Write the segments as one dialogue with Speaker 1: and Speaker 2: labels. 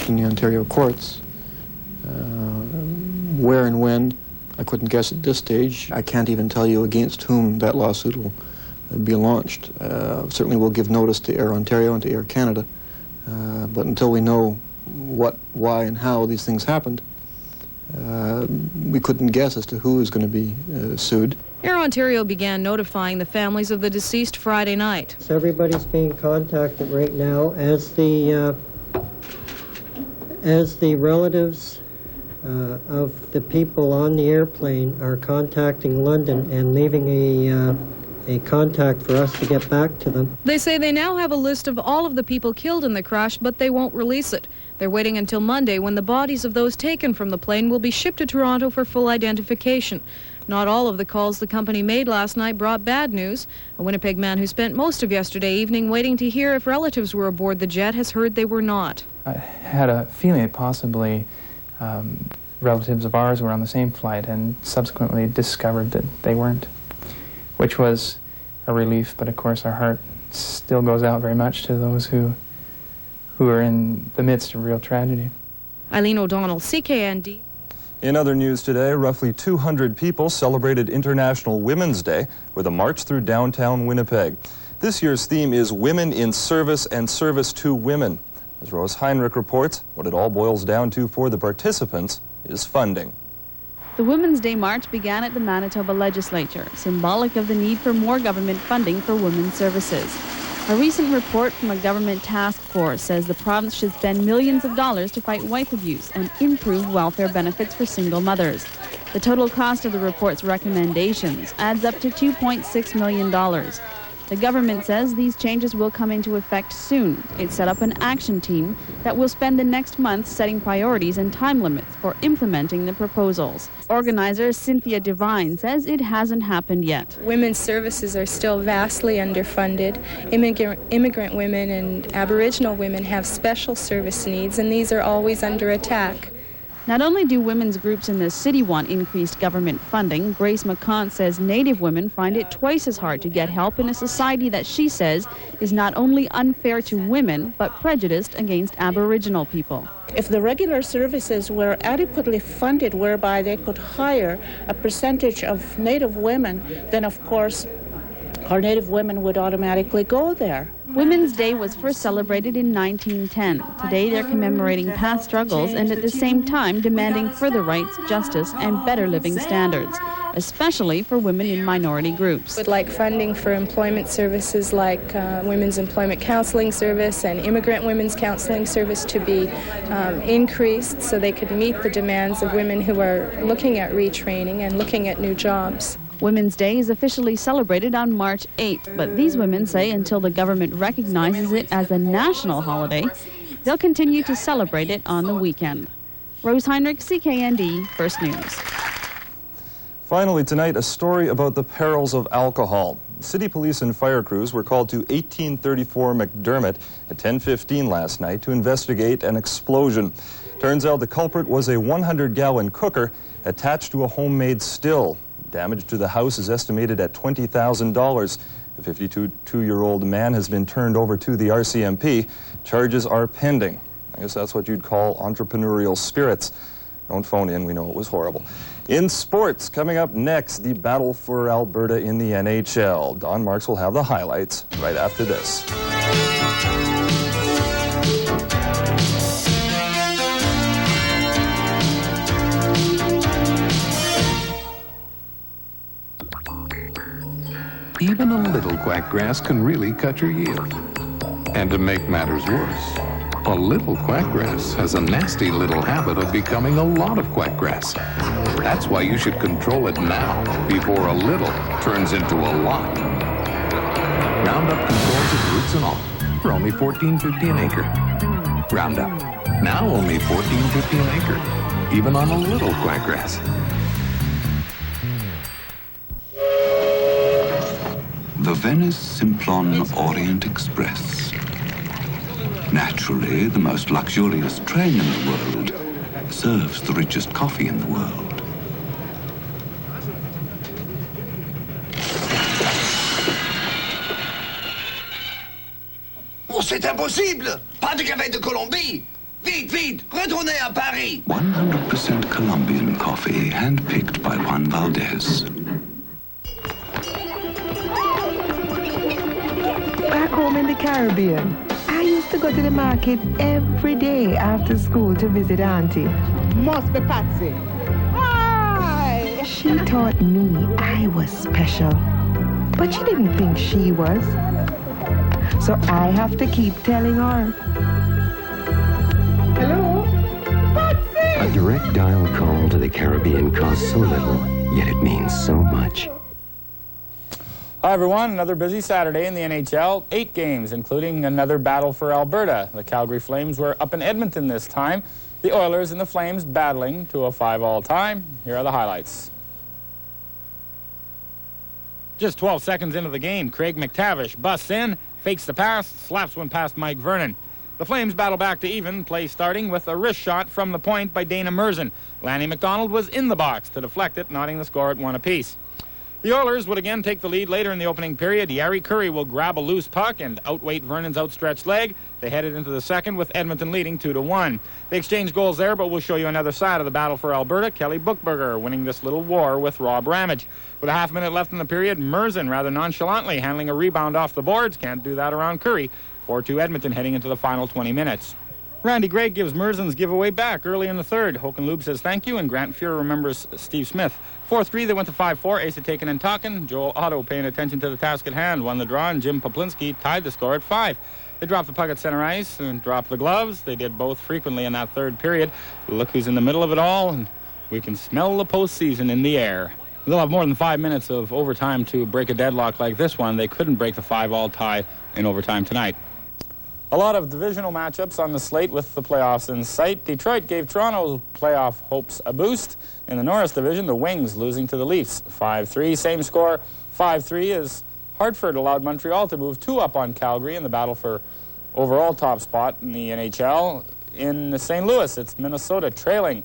Speaker 1: launched in the Ontario courts. Where and when, I couldn't guess at this stage. I can't even tell you against whom that lawsuit will be launched. Certainly we'll give notice to Air Ontario and to Air Canada, but until we know what, why, and how these things happened, we couldn't guess as to who is going to be sued.
Speaker 2: Air Ontario began notifying the families of the deceased Friday night.
Speaker 3: So everybody's being contacted right now as the relatives of the people on the airplane are contacting London and leaving a contact for us to get back to them.
Speaker 2: They say they now have a list of all of the people killed in the crash, but they won't release it. They're waiting until Monday, when the bodies of those taken from the plane will be shipped to Toronto for full identification. Not all of the calls the company made last night brought bad news. A Winnipeg man who spent most of yesterday evening waiting to hear if relatives were aboard the jet has heard they were not.
Speaker 4: I had a feeling that possibly relatives of ours were on the same flight, and subsequently discovered that they weren't, which was a relief. But of course our heart still goes out very much to those who are in the midst of real tragedy.
Speaker 2: Eileen O'Donnell, CKND.
Speaker 5: In other news today, roughly 200 people celebrated International Women's Day with a march through downtown Winnipeg. This year's theme is Women in Service and Service to Women. As Rose Heinrich reports, what it all boils down to for the participants is funding.
Speaker 6: The Women's Day March began at the Manitoba Legislature, symbolic of the need for more government funding for women's services. A recent report from a government task force says the province should spend millions of dollars to fight wife abuse and improve welfare benefits for single mothers. The total cost of the report's recommendations adds up to $2.6 million. The government says these changes will come into effect soon. It set up an action team that will spend the next month setting priorities and time limits for implementing the proposals. Organizer Cynthia Devine says it hasn't happened yet.
Speaker 7: Women's services are still vastly underfunded. Immigrant women and Aboriginal women have special service needs, and these are always under attack.
Speaker 6: Not only do women's groups in the city want increased government funding, Grace McCant says Native women find it twice as hard to get help in a society that she says is not only unfair to women, but prejudiced against Aboriginal people.
Speaker 8: If the regular services were adequately funded, whereby they could hire a percentage of Native women, then of course our Native women would automatically go there.
Speaker 6: Women's Day was first celebrated in 1910. Today they're commemorating past struggles and at the same time demanding further rights, justice, and better living standards, especially for women in minority groups.
Speaker 7: Would like funding for employment services like Women's Employment Counseling Service and Immigrant Women's Counseling Service to be increased so they could meet the demands of women who are looking at retraining and looking at new jobs.
Speaker 6: Women's Day is officially celebrated on March 8th, but these women say until the government recognizes it as a national holiday, they'll continue to celebrate it on the weekend. Rose Heinrich, CKND, First News.
Speaker 5: Finally tonight, a story about the perils of alcohol. City police and fire crews were called to 1834 McDermott at 10:15 last night to investigate an explosion. Turns out the culprit was a 100-gallon cooker attached to a homemade still. Damage to the house is estimated at $20,000. The 52-year-old man has been turned over to the RCMP. Charges are pending. I guess that's what you'd call entrepreneurial spirits. Don't phone in, we know it was horrible. In sports, coming up next, the battle for Alberta in the NHL. Don Marks will have the highlights right after this.
Speaker 9: Even a little quackgrass can really cut your yield. And to make matters worse, a little quackgrass has a nasty little habit of becoming a lot of quackgrass. That's why you should control it now, before a little turns into a lot. Roundup controls its roots and all for only $14.50 an acre. Roundup, now only $14.50 an acre, even on a little quackgrass.
Speaker 10: The Venice Simplon Orient Express. Naturally, the most luxurious train in the world serves the richest coffee in the world.
Speaker 11: Oh, c'est impossible! Pas de crevettes de Colombie! Vite, vite, retournez à Paris!
Speaker 10: 100% Colombian coffee, handpicked by Juan Valdez.
Speaker 12: Back home in the Caribbean, I used to go to the market every day after school to visit Auntie.
Speaker 13: Must be Patsy. Hi!
Speaker 12: She taught me I was special, but she didn't think she was. So I have to keep telling her.
Speaker 13: Hello? Patsy!
Speaker 14: A direct dial call to the Caribbean costs so little, yet it means so much.
Speaker 15: Hi everyone, another busy Saturday in the NHL. 8 games, including another battle for Alberta. The Calgary Flames were up in Edmonton this time. The Oilers and the Flames battling to a 5-all tie. Here are the highlights. Just 12 seconds into the game, Craig McTavish busts in, fakes the pass, slaps one past Mike Vernon. The Flames battle back to even, play starting with a wrist shot from the point by Dana Merzen. Lanny McDonald was in the box to deflect it, knotting the score at 1 apiece. The Oilers would again take the lead later in the opening period. Yari Curry will grab a loose puck and outweight Vernon's outstretched leg. They headed into the second with Edmonton leading 2-1. They exchanged goals there, but we'll show you another side of the battle for Alberta. Kelly Buchberger winning this little war with Rob Ramage. With a half minute left in the period, Merzen rather nonchalantly handling a rebound off the boards. Can't do that around Curry. 4-2 Edmonton heading into the final 20 minutes. Randy Gregg gives Merzen's giveaway back early in the third. Hokenlube says thank you, and Grant Fuhrer remembers Steve Smith. 4-3, they went to 5-4. Asa Taken and Talkin. Joel Otto paying attention to the task at hand. Won the draw, and Jim Poplinski tied the score at 5. They dropped the puck at center ice and dropped the gloves. They did both frequently in that third period. Look who's in the middle of it all, and we can smell the postseason in the air. They'll have more than 5 minutes of overtime to break a deadlock like this one. They couldn't break the 5-all tie in overtime tonight. A lot of divisional matchups on the slate with the playoffs in sight. Detroit gave Toronto's playoff hopes a boost. In the Norris division, the Wings losing to the Leafs 5-3. Same score, 5-3, as Hartford allowed Montreal to move 2 up on Calgary in the battle for overall top spot in the NHL. In St. Louis, it's Minnesota trailing.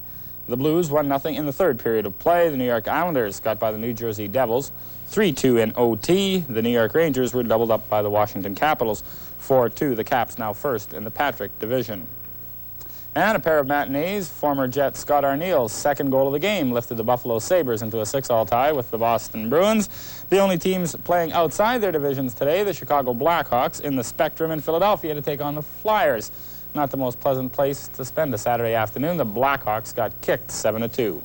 Speaker 15: The Blues 1-0 in the third period of play. The New York Islanders got by the New Jersey Devils 3-2 in OT. The New York Rangers were doubled up by the Washington Capitals 4-2. The Caps now first in the Patrick division. And a pair of matinees. Former Jet Scott Arneal's second goal of the game lifted the Buffalo Sabres into a 6-all tie with the Boston Bruins. The only teams playing outside their divisions today, the Chicago Blackhawks in the Spectrum in Philadelphia to take on the Flyers. Not the most pleasant place to spend a Saturday afternoon. The Blackhawks got kicked 7-2.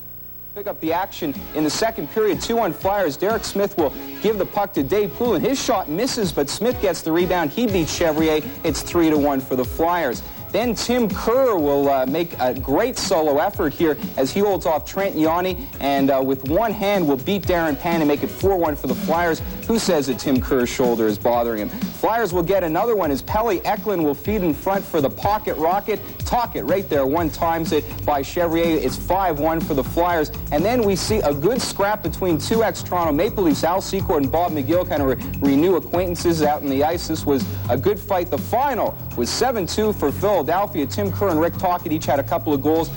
Speaker 16: Pick up the action in the second period. 2-1 Flyers. Derek Smith will give the puck to Dave Poulin. His shot misses, but Smith gets the rebound. He beats Chevrier. It's 3-1 for the Flyers. Then Tim Kerr will make a great solo effort here as he holds off Trent Yanni, and with one hand will beat Darren Pan and make it 4-1 for the Flyers. Who says that Tim Kerr's shoulder is bothering him? Flyers will get another one as Pelle Eklund will feed in front for the pocket rocket. Talkett right there, one times it by Chevrier. It's 5-1 for the Flyers. And then we see a good scrap between 2 ex-Toronto Maple Leafs, Al Secord and Bob McGill, kind of renew acquaintances out in the ice. This was a good fight. The final was 7-2 for Philadelphia. Tim Kerr and Rick Talkett each had a couple of goals.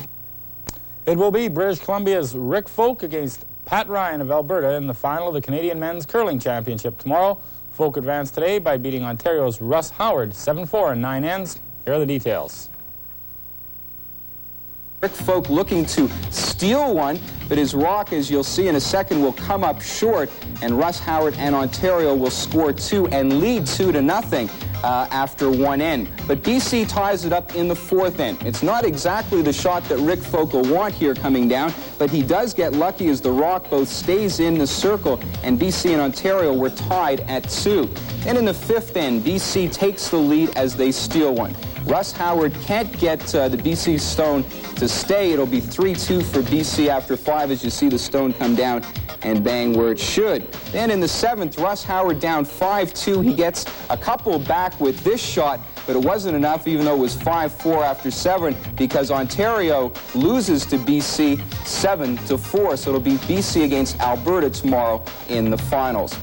Speaker 15: It will be British Columbia's Rick Folk against Pat Ryan of Alberta in the final of the Canadian Men's Curling Championship tomorrow. Folk advanced today by beating Ontario's Russ Howard 7-4 in 9 ends. Here are the details.
Speaker 16: Rick Folk looking to steal one, but his rock, as you'll see in a second, will come up short, and Russ Howard and Ontario will score 2 and lead 2-0 after one end. But BC ties it up in the fourth end. It's not exactly the shot that Rick Folk will want here coming down, but he does get lucky as the rock both stays in the circle, and BC and Ontario were tied at 2. And in the fifth end, BC takes the lead as they steal one. Russ Howard can't get the BC stone to stay. It'll be 3-2 for BC after 5 as you see the stone come down and bang where it should. Then in the seventh, Russ Howard down 5-2. He gets a couple back with this shot, but it wasn't enough even though it was 5-4 after 7 because Ontario loses to BC 7-4. So it'll be BC against Alberta tomorrow in the finals.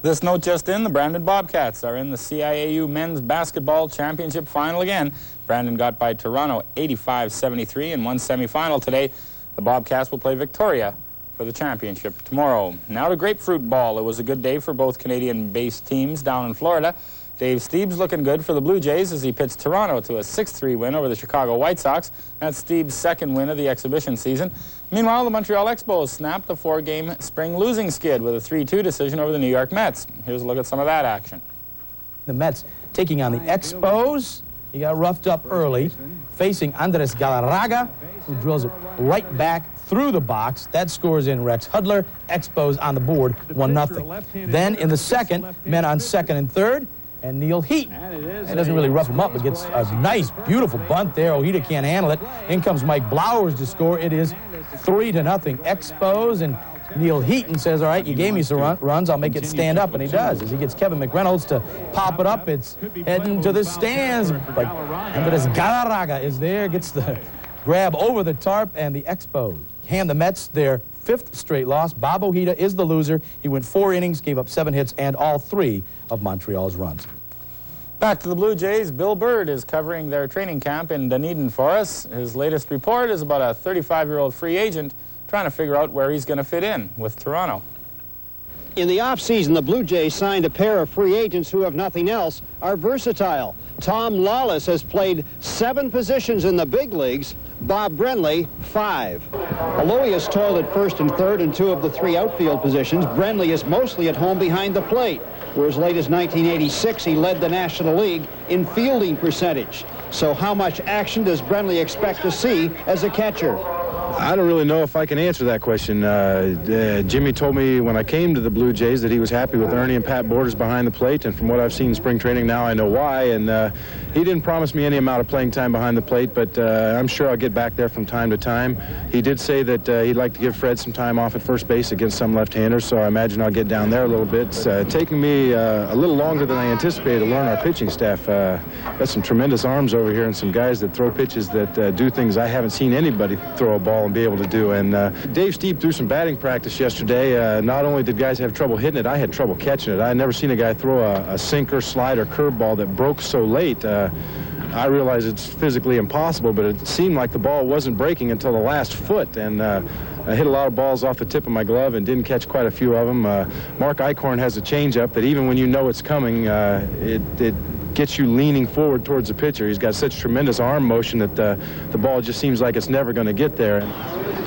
Speaker 15: This note just in, the Brandon Bobcats are in the CIAU Men's Basketball Championship final again. Brandon got by Toronto 85-73 in one semifinal today. The Bobcats will play Victoria for the championship tomorrow. Now to grapefruit ball. It was a good day for both Canadian-based teams down in Florida. Dave Steeb's looking good for the Blue Jays as he pitched Toronto to a 6-3 win over the Chicago White Sox. That's Steeb's second win of the exhibition season. Meanwhile, the Montreal Expos snapped a 4-game spring losing skid with a 3-2 decision over the New York Mets. Here's a look at some of that action.
Speaker 17: The Mets taking on the Expos. He got roughed up early, facing Andres Galarraga, who drills it right back through the box. That scores in Rex Hudler. Expos on the board, 1-0. Then in the second, men on second and third, and Neil Heaton. It doesn't really rough him up, but gets a nice, beautiful bunt there. Ojeda can't handle it. In comes Mike Blowers to score. It is 3-0 Expos, and Neil Heaton says, all right, you gave me some runs, I'll make it stand up, and he does. As he gets Kevin McReynolds to pop it up, it's heading to the stands. But Andres Galarraga is there, gets the grab over the tarp, and the Expos hand the Mets their 5th straight loss. Bob Ojeda is the loser. He went 4 innings, gave up 7 hits, and all 3 of Montreal's runs.
Speaker 15: Back to the Blue Jays. Bill Bird is covering their training camp in Dunedin for us. His latest report is about a 35-year-old free agent trying to figure out where he's going to fit in with Toronto.
Speaker 18: In the offseason, the Blue Jays signed a pair of free agents who, if nothing else, are versatile. Tom Lawless has played 7 positions in the big leagues, Bob Brenly 5. Although he has toiled at first and third in 2 of the 3 outfield positions, Brenly is mostly at home behind the plate, where as late as 1986 he led the National League in fielding percentage. So how much action does Brenly expect to see as a catcher?
Speaker 19: I don't really know if I can answer that question. Jimmy told me when I came to the Blue Jays that he was happy with Ernie and Pat Borders behind the plate, and from what I've seen in spring training now, I know why. And he didn't promise me any amount of playing time behind the plate, but I'm sure I'll get back there from time to time. He did say that he'd like to give Fred some time off at first base against some left-handers, so I imagine I'll get down there a little bit. It's taking me a little longer than I anticipated to learn our pitching staff. Got some tremendous arms over here and some guys that throw pitches that do things I haven't seen anybody throw a ball and be able to do. And Dave Steeb threw some batting practice yesterday. Not only did guys have trouble hitting it, I had trouble catching it. I had never seen a guy throw a sinker, slider, curveball that broke so late. I realize it's physically impossible, but it seemed like the ball wasn't breaking until the last foot. And I hit a lot of balls off the tip of my glove and didn't catch quite a few of them. Mark Eichhorn has a changeup that even when you know it's coming, it gets you leaning forward towards the pitcher. He's got such tremendous arm motion that the ball just seems like it's never going to get there.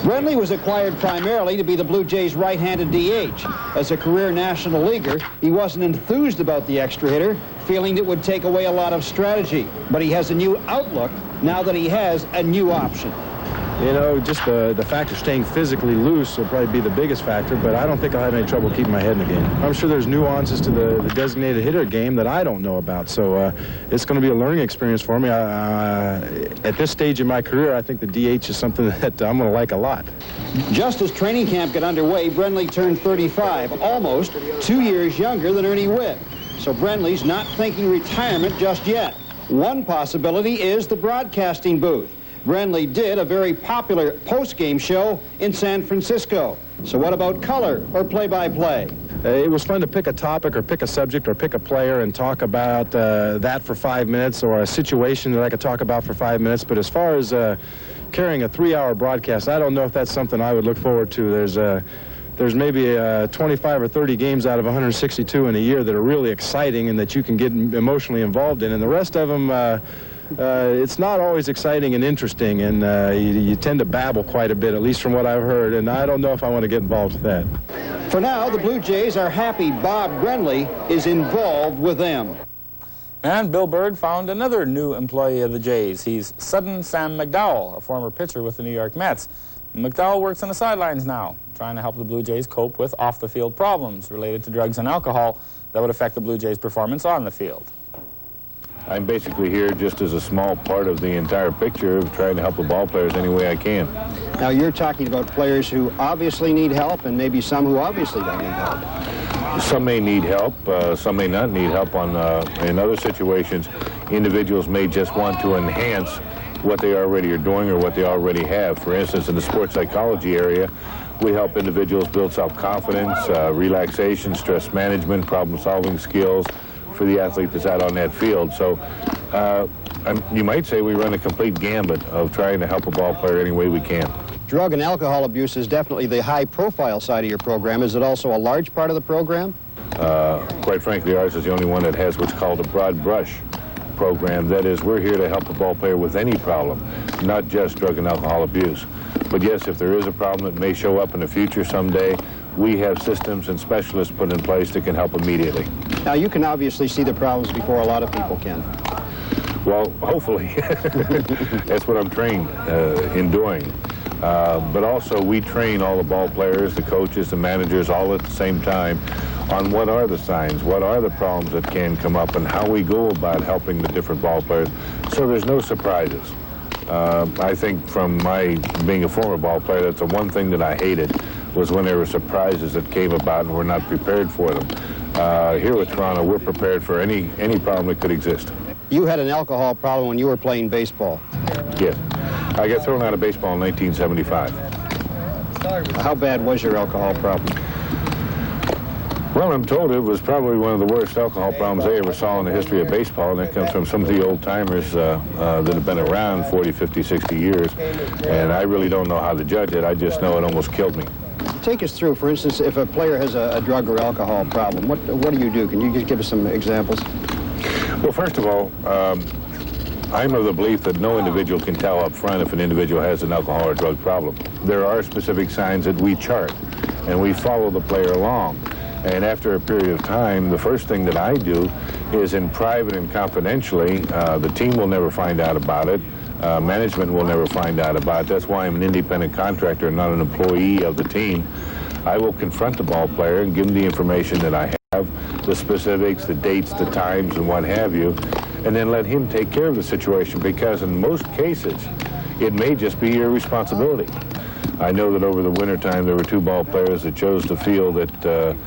Speaker 18: Brenly was acquired primarily to be the Blue Jays' right-handed DH. As a career National Leaguer, he wasn't enthused about the extra hitter, feeling it would take away a lot of strategy. But he has a new outlook now that he has a new option.
Speaker 19: You know, just the fact of staying physically loose will probably be the biggest factor, but I don't think I'll have any trouble keeping my head in the game. I'm sure there's nuances to the designated hitter game that I don't know about, so it's going to be a learning experience for me. At this stage in my career, I think the DH is something that I'm going to like a lot.
Speaker 18: Just as training camp got underway, Brenly turned 35, almost 2 years younger than Ernie Witt. So Brenly's not thinking retirement just yet. One possibility is the broadcasting booth. Brenly did a very popular post-game show in San Francisco. So what about color or play-by-play?
Speaker 19: It was fun to pick a topic or pick a subject or pick a player and talk about that for 5 minutes, or a situation that I could talk about for 5 minutes. But as far as carrying a 3-hour broadcast, I don't know if that's something I would look forward to. There's maybe 25 or 30 games out of 162 in a year that are really exciting and that you can get emotionally involved in, and the rest of them it's not always exciting and interesting, and you tend to babble quite a bit, at least from what I've heard, and I don't know if I want to get involved with that.
Speaker 18: For now, the Blue Jays are happy Bob Brenly is involved with them.
Speaker 15: And Bill Bird found another new employee of the Jays. He's Sudden Sam McDowell, a former pitcher with the New York Mets. McDowell works on the sidelines now, trying to help the Blue Jays cope with off-the-field problems related to drugs and alcohol that would affect the Blue Jays' performance on the field.
Speaker 20: I'm basically here just as a small part of the entire picture of trying to help the ball players any way I can.
Speaker 18: Now you're talking about players who obviously need help and maybe some who obviously don't need help.
Speaker 20: Some may need help, some may not need help. In other situations, individuals may just want to enhance what they already are doing or what they already have. For instance, in the sports psychology area, we help individuals build self-confidence, relaxation, stress management, problem-solving skills for the athlete that's out on that field. So you might say we run a complete gambit of trying to help a ball player any way we can.
Speaker 18: Drug and alcohol abuse is definitely the high-profile side of your program. Is it also a large part of the program?
Speaker 20: Quite frankly, ours is the only one that has what's called a broad brush program. That is, we're here to help the ball player with any problem, not just drug and alcohol abuse. But yes, if there is a problem that may show up in the future someday, we have systems and specialists put in place that can help immediately.
Speaker 18: Now, you can obviously see the problems before a lot of people can.
Speaker 20: Well, hopefully. That's what I'm trained in doing. But also, we train all the ball players, the coaches, the managers, all at the same time on what are the signs, what are the problems that can come up, and how we go about helping the different ball players, so there's no surprises. I think from my being a former ball player, that's the one thing that I hated, was when there were surprises that came about and we're not prepared for them. Here with Toronto, we're prepared for any problem that could exist.
Speaker 18: You had an alcohol problem when you were playing baseball.
Speaker 20: Yes. I got thrown out of baseball in 1975.
Speaker 18: How bad was your alcohol problem?
Speaker 20: Well, I'm told it was probably one of the worst alcohol problems I ever saw in the history of baseball, and that comes from some of the old-timers that have been around 40, 50, 60 years, and I really don't know how to judge it. I just know it almost killed me.
Speaker 18: Take us through, for instance, if a player has a drug or alcohol problem, what do you do? Can you just give us some examples?
Speaker 20: Well, first of all, I'm of the belief that no individual can tell up front if an individual has an alcohol or drug problem. There are specific signs that we chart, and we follow the player along. And after a period of time, the first thing that I do is, in private and confidentially, the team will never find out about it. Management will never find out about it. That's why I'm an independent contractor and not an employee of the team. I will confront the ball player and give him the information that I have, the specifics, the dates, the times, and what have you, and then let him take care of the situation, because in most cases, it may just be your responsibility. I know that over the wintertime, there were 2 ball players that chose to feel that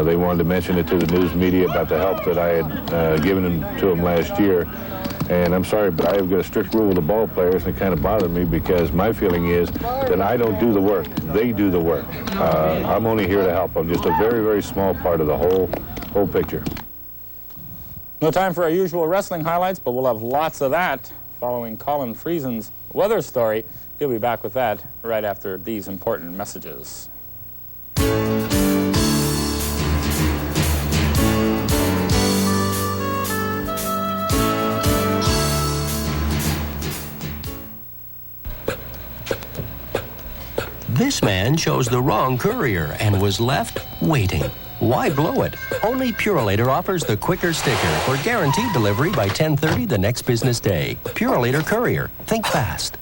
Speaker 20: they wanted to mention it to the news media about the help that I had given to them last year. And I'm sorry, but I've got a strict rule with the ball players, and it kind of bothered me, because my feeling is that I don't do the work. They do the work. I'm only here to help. I'm just a very, very small part of the whole picture.
Speaker 15: No time for our usual wrestling highlights, but we'll have lots of that following Colin Friesen's weather story. He'll be back with that right after these important messages.
Speaker 21: This man chose the wrong courier and was left waiting. Why blow it? Only Purolator offers the quicker sticker for guaranteed delivery by 10:30 the next business day. Purolator Courier. Think fast.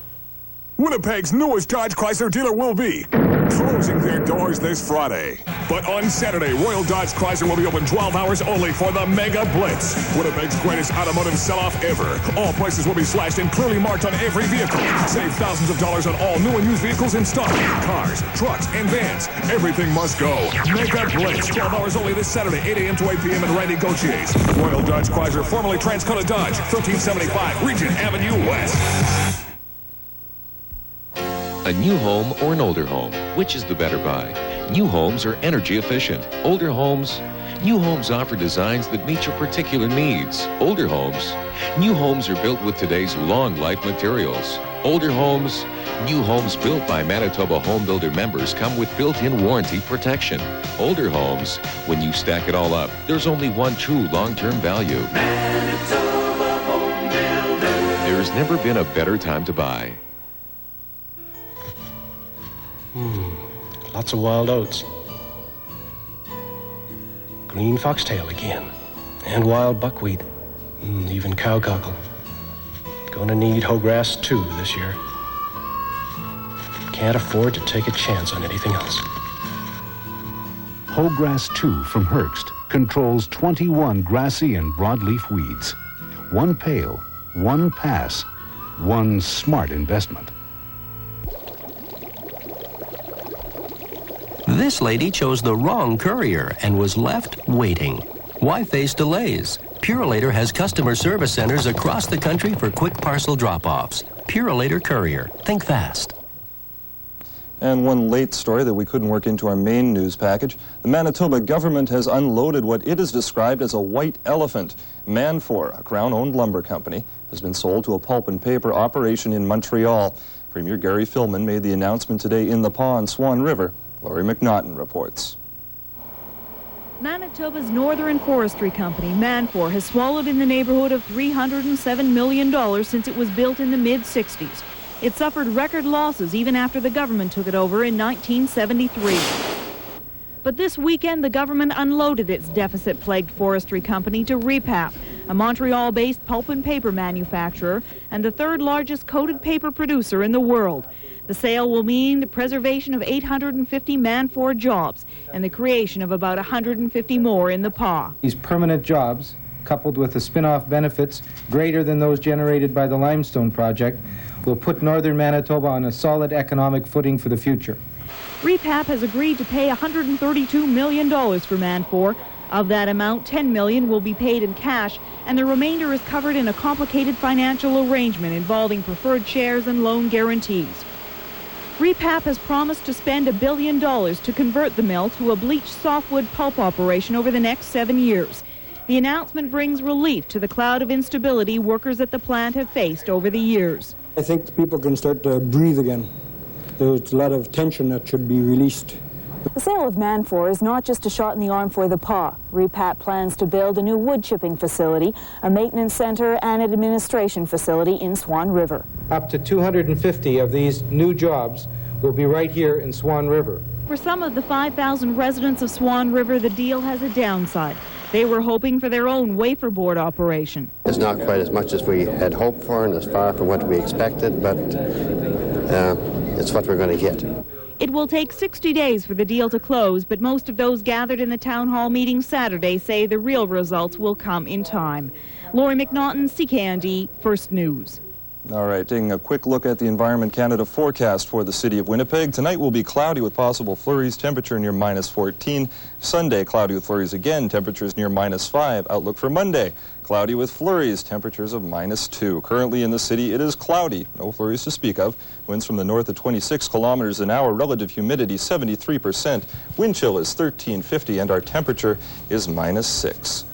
Speaker 22: Winnipeg's newest Dodge Chrysler dealer will be closing their doors this Friday. But on Saturday, Royal Dodge Chrysler will be open 12 hours only for the Mega Blitz, Winnipeg's greatest automotive sell-off ever. All prices will be slashed and clearly marked on every vehicle. Save thousands of dollars on all new and used vehicles in stock. Cars, trucks, and vans. Everything must go. Mega Blitz, 12 hours only this Saturday, 8 a.m. to 8 p.m. at Randy Gautier's. Royal Dodge Chrysler, formerly Transcona Dodge, 1375 Regent Avenue West.
Speaker 23: A new home or an older home? Which is the better buy? New homes are energy efficient. Older homes? New homes offer designs that meet your particular needs. Older homes? New homes are built with today's long life materials. Older homes? New homes built by Manitoba Home Builder members come with built-in warranty protection. Older homes? When you stack it all up, there's only one true long-term value. Manitoba Home Builder. There's never been a better time to buy.
Speaker 24: Lots of wild oats. Green foxtail again. And wild buckwheat. Even cow cockle. Gonna need Hoe Grass II this year. Can't afford to take a chance on anything else.
Speaker 25: Hoe Grass II from Herbst controls 21 grassy and broadleaf weeds. One pail, one pass, one smart investment.
Speaker 21: This lady chose the wrong courier and was left waiting. Why face delays? Purolator has customer service centers across the country for quick parcel drop-offs. Purolator Courier. Think fast.
Speaker 5: And one late story that we couldn't work into our main news package. The Manitoba government has unloaded what it has described as a white elephant. Manfor, a Crown-owned lumber company, has been sold to a pulp and paper operation in Montreal. Premier Gary Filmon made the announcement today in the Paw on Swan River. Laurie McNaughton reports.
Speaker 1: Manitoba's Northern Forestry Company, Manfor, has swallowed in the neighborhood of $307 million since it was built in the mid-60s. It suffered record losses even after the government took it over in 1973. But this weekend, the government unloaded its deficit-plagued forestry company to Repap, a Montreal-based pulp and paper manufacturer and the third largest coated paper producer in the world. The sale will mean the preservation of 850 Manfor jobs and the creation of about 150 more in the PA.
Speaker 2: These permanent jobs, coupled with the spin-off benefits greater than those generated by the Limestone Project, will put northern Manitoba on a solid economic footing for the future.
Speaker 1: Repap has agreed to pay $132 million for Manfor. Of that amount, $10 million will be paid in cash, and the remainder is covered in a complicated financial arrangement involving preferred shares and loan guarantees. Repap has promised to spend $1 billion to convert the mill to a bleached softwood pulp operation over the next 7 years. The announcement brings relief to the cloud of instability workers at the plant have faced over the years.
Speaker 3: I think people can start to breathe again. There's a lot of tension that should be released.
Speaker 4: The sale of Manfor is not just a shot in the arm for the PA. Repap plans to build a new wood chipping facility, a maintenance center, and an administration facility in Swan River.
Speaker 2: Up to 250 of these new jobs will be right here in Swan River.
Speaker 1: For some of the 5,000 residents of Swan River, the deal has a downside. They were hoping for their own wafer board operation.
Speaker 8: It's not quite as much as we had hoped for and as far from what we expected, but it's what we're going to get.
Speaker 1: It will take 60 days for the deal to close, but most of those gathered in the town hall meeting Saturday say the real results will come in time. Lori McNaughton, CKND, First News.
Speaker 5: All right, taking a quick look at the Environment Canada forecast for the city of Winnipeg. Tonight will be cloudy with possible flurries, temperature near -14. Sunday, cloudy with flurries again, temperatures near -5. Outlook for Monday, cloudy with flurries, temperatures of -2. Currently in the city, it is cloudy, no flurries to speak of. Winds from the north at 26 kilometers an hour, relative humidity 73%. Wind chill is 1350, and our temperature is -6.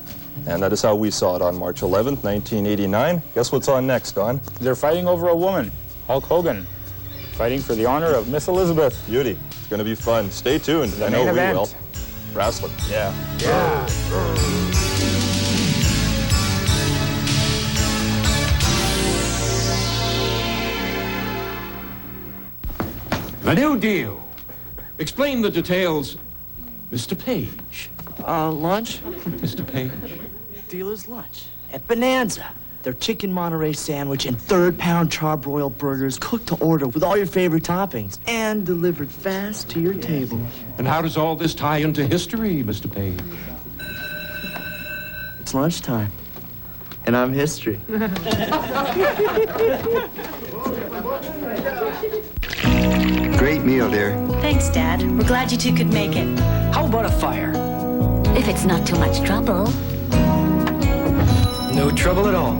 Speaker 5: And that is how we saw it on March 11th, 1989. Guess what's on next, Don?
Speaker 15: They're fighting over a woman, Hulk Hogan, fighting for the honor of Miss Elizabeth.
Speaker 5: Beauty. It's going to be fun. Stay tuned.
Speaker 15: The
Speaker 5: I know
Speaker 15: main
Speaker 5: we
Speaker 15: event.
Speaker 5: will. Wrestling. Yeah.
Speaker 15: Yeah.
Speaker 26: The New Deal. Explain the details, Mr. Page.
Speaker 27: Lunch?
Speaker 26: Mr. Page.
Speaker 27: Dealer's lunch at Bonanza. Their chicken Monterey sandwich and third-pound charbroiled burgers cooked to order with all your favorite toppings and delivered fast to your table.
Speaker 26: And how does all this tie into history, Mr. Page?
Speaker 27: It's lunchtime, and I'm history.
Speaker 8: Great meal, dear.
Speaker 28: Thanks, Dad. We're glad you two could make it.
Speaker 27: How about a fire?
Speaker 28: If it's not too much trouble.
Speaker 27: No trouble at all.